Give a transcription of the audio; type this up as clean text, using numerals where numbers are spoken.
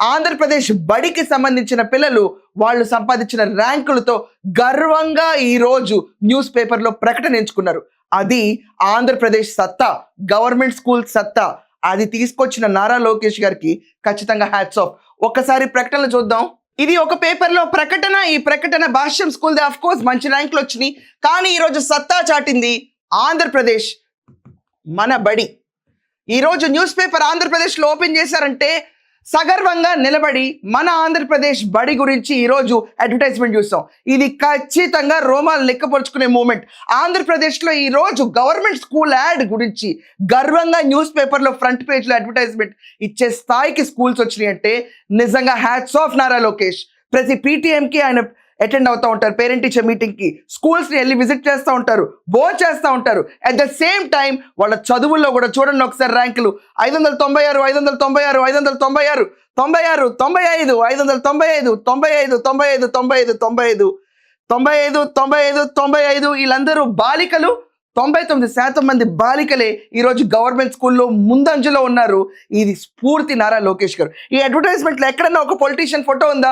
ఆంధ్రప్రదేశ్ బడికి సంబంధించిన పిల్లలు వాళ్ళు సంపాదించిన ర్యాంకులతో గర్వంగా ఈరోజు న్యూస్ పేపర్లో ప్రకటన ఎంచుకున్నారు. అది ఆంధ్రప్రదేశ్ సత్తా, గవర్నమెంట్ స్కూల్ సత్తా. అది తీసుకొచ్చిన నారా లోకేష్ గారికి ఖచ్చితంగా హ్యాట్స్ ఆఫ్. ఒక్కసారి ప్రకటనలు చూద్దాం. ఇది ఒక పేపర్లో ప్రకటన. ఈ ప్రకటన భాష్యం స్కూల్ది. ఆఫ్ కోర్స్ మంచి ర్యాంకులు వచ్చినాయి. కానీ ఈరోజు సత్తా చాటింది ఆంధ్రప్రదేశ్ మన బడి. ఈరోజు న్యూస్ పేపర్ ఆంధ్రప్రదేశ్లో ఓపెన్ చేశారంటే సగర్వంగా నిలబడి మన ఆంధ్రప్రదేశ్ బడి గురించి ఈరోజు అడ్వర్టైజ్మెంట్ చూస్తాం. ఇది ఖచ్చితంగా రోమాలు లెక్కపరుచుకునే మూమెంట్. ఆంధ్రప్రదేశ్లో ఈరోజు గవర్నమెంట్ స్కూల్ యాడ్ గురించి గర్వంగా న్యూస్ పేపర్లో ఫ్రంట్ పేజ్లో అడ్వర్టైజ్మెంట్ ఇచ్చే స్థాయికి స్కూల్స్ వచ్చినాయి అంటే నిజంగా హ్యాట్స్ ఆఫ్ నారా లోకేష్. ప్రతి పీటీఎంకి ఆయన అటెండ్ అవుతూ ఉంటారు, పేరెంట్ టీచర్ మీటింగ్కి, స్కూల్స్ని వెళ్ళి విజిట్ చేస్తూ ఉంటారు, బోర్ చేస్తూ ఉంటారు. అట్ ద సేమ్ టైం వాళ్ళ చదువుల్లో కూడా చూడండి ఒకసారి ర్యాంకులు 596, 596, 596, 96, 95, 595, 95, 95, 95, 95, 95, 95, 95. వీళ్ళందరూ బాలికలు. 99% మంది బాలికలే ఈరోజు గవర్నమెంట్ స్కూల్లో ముందంజలో ఉన్నారు. ఇది స్ఫూర్తి నారా లోకేష్ గారు. ఈ అడ్వర్టైజ్మెంట్లో ఎక్కడన్నా ఒక పొలిటీషియన్ ఫోటో ఉందా?